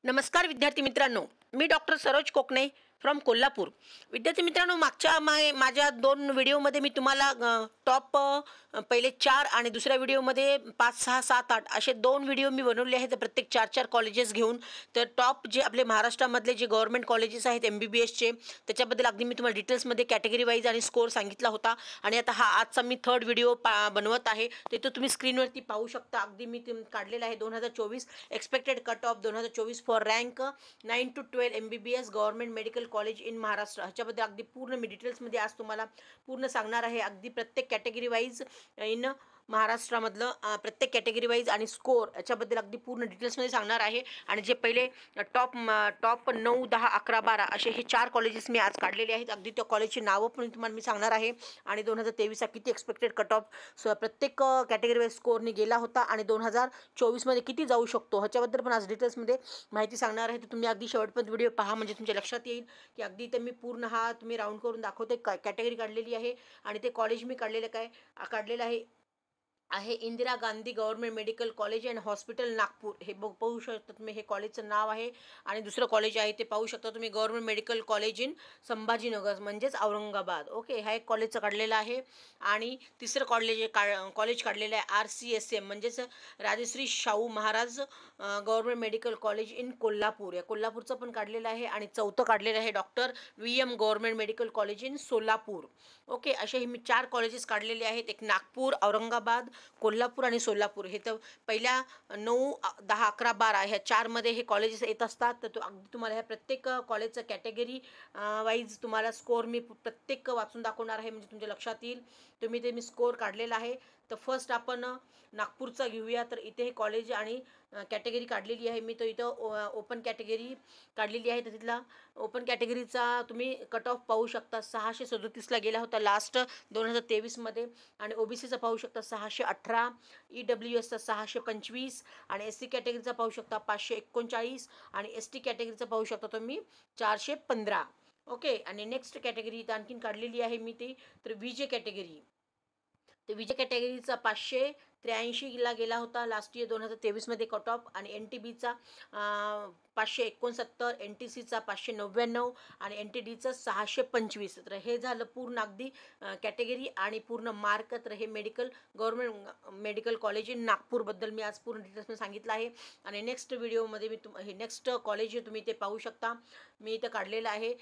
नमस्कार विद्यार्थी मित्रांनो, मी डॉक्टर सरोज कोकणे फ्रॉम कोल्हापूर। विद्यार्थी मित्रांनो, मागच्या माझ्या 2 व्हिडिओमध्ये मी तुम्हाला टॉप पहिले 4 आणि दुसऱ्या व्हिडिओमध्ये 5, 6, 7, 8 असे 2 व्हिडिओ मी बनवले आहेत प्रत्येक 4-4 कॉलेजेस घेऊन। तर टॉप जे आपले महाराष्ट्रामधले जे गव्हर्नमेंट कॉलेजेस आहेत MBBSचे त्याच्याबद्दल अगदी मी तुम्हाला डिटेल्समध्ये कॅटेगरी वाईज आणि स्कोर सांगितला होता। आणि आता हा आजचा मी 3rd व्हिडिओ बनवत आहे। ते तुम्ही स्क्रीनवरती पाहू शकता। अगदी मी काढलेला आहे 2024 expected cut off 2024 for rank 9 to 12 MBBS government medical college in Maharashtra. ह्याच्याबद्दल अगदी पूर्ण मी डिटेल्समध्ये आज तुम्हाला पूर्ण सांगणार आहे। अगदी प्रत्येक कॅटेगरी वाईज इन महाराष्ट्रामधलं प्रत्येक कॅटेगरी वाईज आणि स्कोर याच्याबद्दल अगदी पूर्ण डिटेल्समध्ये सांगणार आहे। आणि जे पहिले टॉप 9, 10, 11, 12 असे हे 4 कॉलेजेस मी आज काढलेले आहेत। अगदी त्या कॉलेजची नावं पण तुम्हाला मी सांगणार आहे। आणि 2023 किती एक्सपेक्टेड कट ऑफ प्रत्येक कॅटेगरी वाईज स्कोरने गेला होता आणि 2024मध्ये किती जाऊ शकतो ह्याच्याबद्दल पण आज डिटेल्समध्ये माहिती सांगणार आहे। तर तुम्ही अगदी शेवटपर्यंत व्हिडिओ पहा, म्हणजे तुमच्या लक्षात येईल की अगदी ते मी पूर्ण हा तुम्ही राऊंड करून दाखवते कॅटेगरी काढलेली आहे। आणि ते कॉलेज मी काढलेलं आहे Indira Gandhi government medical college and hospital Nagpur. हे पाहू शकता तुम्ही, हे कॉलेजचं नाव आहे। आणि दुसरं कॉलेज आहे ते पाहू शकता तुम्ही, government medical college in Sambhajinagar म्हणजेच औरंगाबाद। ओके, हा एक कॉलेजचं काढलेलं आहे। आणि तिसरं कॉलेज काढलेलं आहे RCSM म्हणजेच Rajarshi Shahu Maharaj government medical college in Kolhapur, या कोल्हापूरचं पण काढलेलं आहे। आणि चौथं काढलेलं आहे doctor VM government medical college in Solapur. Okay, असे हे मी 4 कॉलेजेस काढलेले आहेत, एक नागपूर, औरंगाबाद, कोल्हापूर आणि सोलापूर। हे तर पहिल्या 9, 10, 11, 12 ह्या 4मध्ये हे कॉलेजेस येत असतात। तर अगदी तुम्हाला ह्या प्रत्येक कॉलेजचं कॅटेगरी वाईज तुम्हाला स्कोर मी प्रत्येक वाचून दाखवणार आहे, म्हणजे तुमच्या लक्षात येईल। तुम्ही ते मी स्कोर काढलेला आहे। तर फर्स्ट आपण नागपूरचा घेऊया। तर इथे हे कॉलेज आणि कॅटेगरी काढलेली आहे मी। तर इथं ओपन कॅटेगरी काढलेली आहे। तर तिथला ओपन कॅटेगरीचा तुम्ही कट ऑफ पाहू शकता, 637ला गेला होता लास्ट 2023मध्ये। आणि OBCचा पाहू शकता 618, EWSचा 625 आणि SC कॅटेगरीचा पाहू शकता 539 आणि ST कॅटेगरीचा पाहू शकता तुम्ही 415। ओके, आणि नेक्स्ट कॅटेगरी इथं आणखीन काढलेली आहे मी ती, तर VJ कॅटेगरी। तर VJ कॅटेगरीचा 583ला गेला होता लास्ट इयर 2023मध्ये कट ऑफ। आणि NTBचा 569, NTCचा 599 आणि NTDचं 625। तर हे झालं पूर्ण अगदी कॅटेगरी आणि पूर्ण मार्क। तर हे गव्हर्नमेंट मेडिकल कॉलेज इन नागपूरबद्दल मी आज पूर्ण डिटेल्समध्ये सांगितलं आहे। आणि नेक्स्ट व्हिडिओमध्ये मी हे नेक्स्ट कॉलेज तुम्ही ते पाहू शकता, मी इथं काढलेलं आहे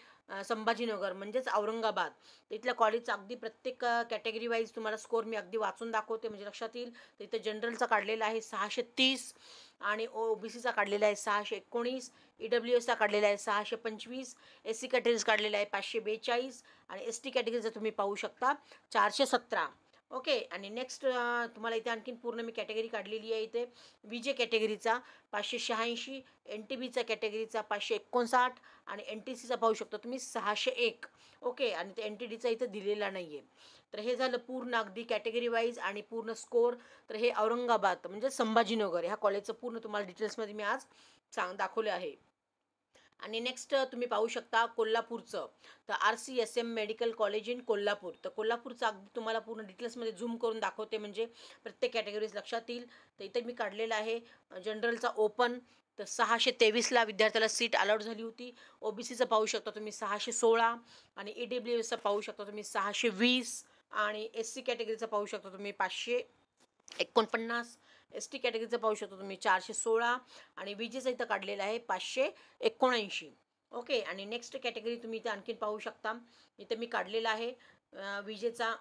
संभाजीनगर म्हणजेच औरंगाबाद। तर इथल्या कॉलेजचा अगदी प्रत्येक कॅटेगरी वाईज तुम्हाला स्कोर मी अगदी वाचून दाखवते, म्हणजे लक्षात येईल। तर इथं जनरलचा काढलेला आहे 630 आणि OBCचा काढलेला आहे 619, EWSचा काढलेला आहे 625, SC कॅटेगरीज काढलेला आहे 542 आणि ST कॅटेगरीचा तुम्ही पाहू शकता 417। ओके, आणि नेक्स्ट तुम्हाला इथे आणखीन पूर्ण मी कॅटेगरी काढलेली आहे। इथे VJ कॅटेगरीचा 586, NTBचा कॅटेगरीचा 559 आणि NTCचा पाहू शकता तुम्ही 601। ओके, आणि ते NTDचा इथं दिलेला नाही आहे। तर हे झालं पूर्ण अगदी कॅटेगरी वाईज आणि पूर्ण स्कोर। तर हे औरंगाबाद म्हणजे संभाजीनगर ह्या कॉलेजचं पूर्ण तुम्हाला डिटेल्समध्ये मी आज दाखवलं आहे। आणि नेक्स्ट तुम्ही पाहू शकता कोल्हापूरचं, तर RCSM medical college in Kolhapur. तर कोल्हापूरचं अगदी तुम्हाला पूर्ण डिटेल्समध्ये झूम करून दाखवते, म्हणजे प्रत्येक कॅटेगरीज लक्षात येईल। तर इथे मी काढलेलं आहे जनरलचा ओपन, तर 623ला विद्यार्थ्याला सीट अलाउड झाली होती। OBCचं पाहू शकता तुम्ही 616 आणि EWSचं पाहू शकता तुम्ही 620 आणि SC कॅटेगरीचं पाहू शकता तुम्ही 549, ST कॅटेगरीचं पाहू शकता तुम्ही 416 आणि VJचं इथं काढलेलं आहे 579। ओके, आणि नेक्स्ट कॅटेगरी तुम्ही इथे आणखीन पाहू शकता, इथे मी काढलेला आहे VJचा।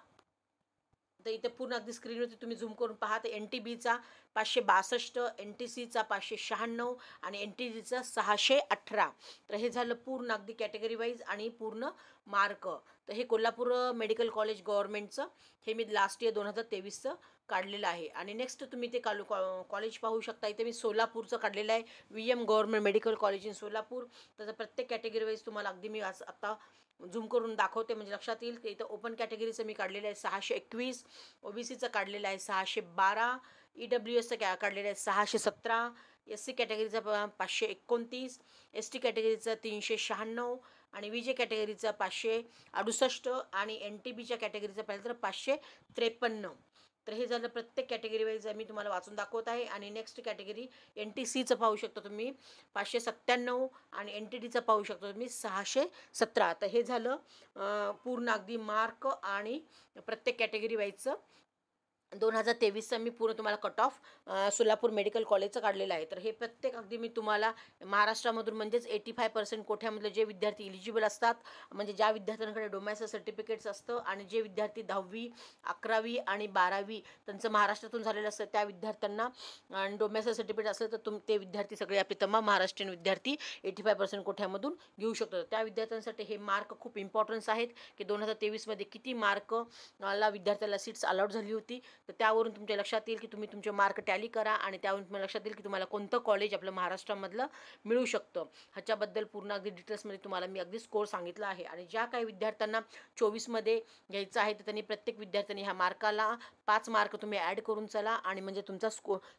तर इथे पूर्ण अगदी स्क्रीनवरती तुम्ही झूम करून पहा। तर NTBचा 562, NTCचा 596 आणि NTDचा 618। तर हे झालं पूर्ण अगदी कॅटेगरी वाईज आणि पूर्ण मार्क। तर हे कोल्हापूर मेडिकल कॉलेज गव्हर्नमेंटचं हे मी लास्ट इयर 2023चं काढलेलं आहे। आणि नेक्स्ट तुम्ही ते कॉलेज पाहू शकता, इथे मी सोलापूरचं काढलेलं आहे VM government medical college in Solapur. त्याचं प्रत्येक कॅटेगरी वाईज तुम्हाला अगदी मी आज आता झूम करून दाखवते, म्हणजे लक्षात येईल की इथं ओपन कॅटेगरीचं मी काढलेलं आहे 621, OBCचं काढलेलं आहे 612, EWSचं काढलेलं आहे 617, SC कॅटेगरीचा 529, ST कॅटेगरीचा 396 आणि VJ कॅटेगरीचा 568 आणि NTBच्या कॅटेगरीचा पाहिलं तर 553। तर हे झालं प्रत्येक कॅटेगरी वाईज मी तुम्हाला वाचून दाखवत आहे. आणि नेक्स्ट कॅटेगरी NTCचं पाहू शकता तुम्ही 597 आणि NTTचं पाहू शकता तुम्ही 617. तर हे झालं पूर्ण अगदी मार्क आणि प्रत्येक कॅटेगरी वाईजचं 2023चं मी पूर्ण तुम्हाला कट ऑफ सोलापूर मेडिकल कॉलेजचं काढलेलं आहे. तर हे प्रत्येक अगदी मी तुम्हाला महाराष्ट्रामधून म्हणजेच 85% कोठ्यामधले जे विद्यार्थी इलिजिबल असतात, म्हणजे ज्या विद्यार्थ्यांकडे डोमॅस्टर सर्टिफिकेट्स असतं आणि जे विद्यार्थी 10वी 11वी आणि 12वी त्यांचं महाराष्ट्रातून झालेलं असतं त्या विद्यार्थ्यांना आणि डोमॅस्टर सर्टिफिकेट असलं तर ते विद्यार्थी सगळे आपले तमाम महाराष्ट्रीयन विद्यार्थी 85% कोठ्यामधून घेऊ शकतो. त्या विद्यार्थ्यांसाठी हे मार्क खूप इम्पॉर्टन्स आहेत की 2023मध्ये किती मार्कला विद्यार्थ्याला सीट्स अलाउड झाली होती. तर त्यावरून तुमच्या लक्षात येईल की तुम्ही तुमचे मार्क टॅली करा आणि त्यावरून तुम्हाला लक्षात येईल की तुम्हाला कोणतं कॉलेज आपलं महाराष्ट्रामधलं मिळू शकतं. ह्याच्याबद्दल पूर्ण अगदी डिटेल्समध्ये तुम्हाला मी अगदी स्कोर सांगितला आहे. आणि ज्या काही विद्यार्थ्यांना 24मध्ये घ्यायचं आहे तर त्यांनी प्रत्येक विद्यार्थ्यांनी ह्या मार्काला 5 मार्क तुम्ही ॲड करून चला आणि म्हणजे तुमचा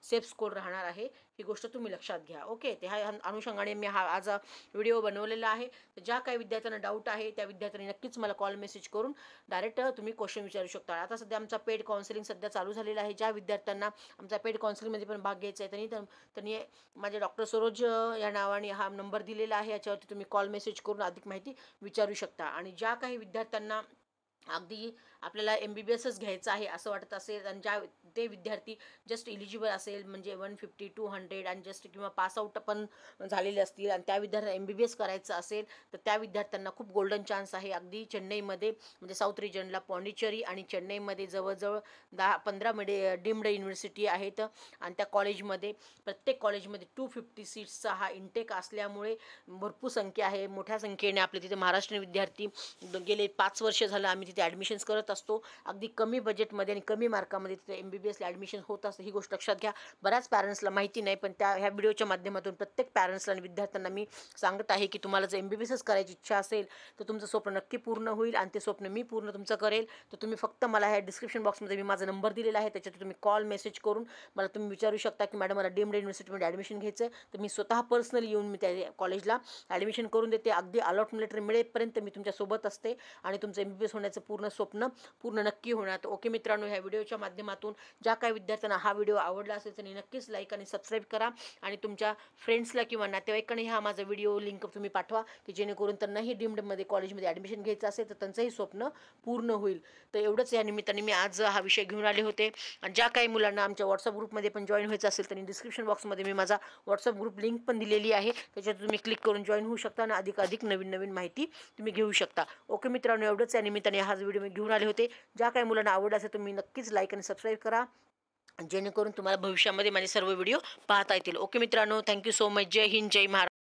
सेफ स्कोर राहणार आहे. ही गोष्ट तुम्ही लक्षात घ्या. ओके, ते ह्या अनुषंगाने मी आज व्हिडिओ बनवलेला आहे. तर ज्या काही विद्यार्थ्यांना डाऊट आहे त्या विद्यार्थ्यांनी नक्कीच मला कॉल मेसेज करून डायरेक्ट तुम्ही क्वेश्चन विचारू शकता. आता सध्या आमचा पेड काउन्सिलिंग सध्या चालू झालेला आहे. ज्या विद्यार्थ्यांना आमचा पेड काउन्सिलिंगमध्ये पण भाग घ्यायचा आहे त्यांनी माझे डॉक्टर सरोज या नावाने हा नंबर दिलेला आहे. याच्यावरती तुम्ही कॉल मेसेज करून अधिक माहिती विचारू शकता. आणि ज्या काही विद्यार्थ्यांना अगदी आपल्याला MBBSच घ्यायचं आहे असं वाटत असेल आणि ते विद्यार्थी जस्ट इलिजिबल असेल म्हणजे 150 200 आणि जस्ट किंवा पासआउट पण झालेले असतील आणि त्या विद्यार्थ्यांना MBBS करायचं असेल तर त्या विद्यार्थ्यांना खूप गोल्डन चान्स आहे. अगदी चेन्नईमध्ये म्हणजे साऊथ रिजनला पॉंडिचेरी आणि चेन्नईमध्ये जवळजवळ 10-15 डीम्ड युनिव्हर्सिटी आहेत आणि त्या कॉलेजमध्ये प्रत्येक कॉलेजमध्ये 250 सीट्सचा हा इंटेक असल्यामुळे भरपूर संख्या आहे. मोठ्या संख्येने आपले तिथे महाराष्ट्रीयन विद्यार्थी गेले 5 वर्ष झालं आम्ही तिथे ॲडमिशन्स करत असतो. अगदी कमी बजेटमध्ये आणि कमी मार्कामध्ये तिथे MBBSला ॲडमिशन होत असतं. ही गोष्ट लक्षात घ्या. बऱ्याच पॅरेंट्सला माहिती नाही पण ह्या व्हिडिओच्या माध्यमातून प्रत्येक पॅरेंट्सला आणि विद्यार्थ्यांना मी सांगत आहे की तुम्हाला जर MBBSच करायची इच्छा असेल तर तुमचं स्वप्न नक्की पूर्ण होईल आणि ते स्वप्न मी पूर्ण तुमचं करेल. तर तुम्ही फक्त मला ह्या डिस्क्रिप्शन बॉक्समध्ये मी माझा नंबर दिलेला आहे त्याच्यात तुम्ही कॉल मेसेज करून मला तुम्ही विचारू शकता की मॅडम मला डीम्ड युनिव्हर्सिटीमध्ये ॲडमिशन घ्यायचं आहे. तर मी स्वतः पर्सनली येऊन मी त्या कॉलेजला ॲडमिशन करून देते. अगदी अलॉटमेंट लेटर मिळेपर्यंत मी तुमच्यासोबत असते आणि तुमचं MBBS होण्याचं पूर्ण स्वप्न पूर्ण नक्की होणार. तर ओके मित्रांनो, ह्या व्हिडिओच्या माध्यमातून ज्या काही विद्यार्थ्यांना हा व्हिडिओ आवडला असेल त्यांनी नक्कीच लाईक आणि सबस्क्राईब करा आणि तुमच्या फ्रेंड्सला किंवा नातेवाईकांनी हा माझा व्हिडिओ लिंक तुम्ही पाठवा की जेणेकरून त्यांनाही डीम्डमध्ये कॉलेजमध्ये ॲडमिशन घ्यायचं असेल तर त्यांचंही स्वप्न पूर्ण होईल. तर एवढंच या निमित्ताने मी आज हा विषय घेऊन आले होते. आणि ज्या काही मुलांना आमच्या व्हॉट्सअप ग्रुपमध्ये पण जॉईन व्हायचं असेल त्यांनी डिस्क्रिप्शन बॉक्समध्ये मी माझा व्हॉट्सअप ग्रुप लिंक पण दिलेली आहे. त्याच्यात तुम्ही क्लिक करून जॉईन होऊ शकता आणि अधिक नवीन माहिती तुम्ही घेऊ शकता. ओके मित्रांनो, एवढंच या निमित्ताने हा व्हिडिओ मी घेऊन आले होते. ज्या काही मुलांना आवड असेल तुम्ही नक्कीच लाईक आणि सबस्क्राईब करा जेणेकरून तुम्हाला भविष्यामध्ये माझे सर्व व्हिडिओ पाहता येतील. ओके मित्रांनो, थँक्यू सो मच. जय हिंद, जय महाराष्ट्र.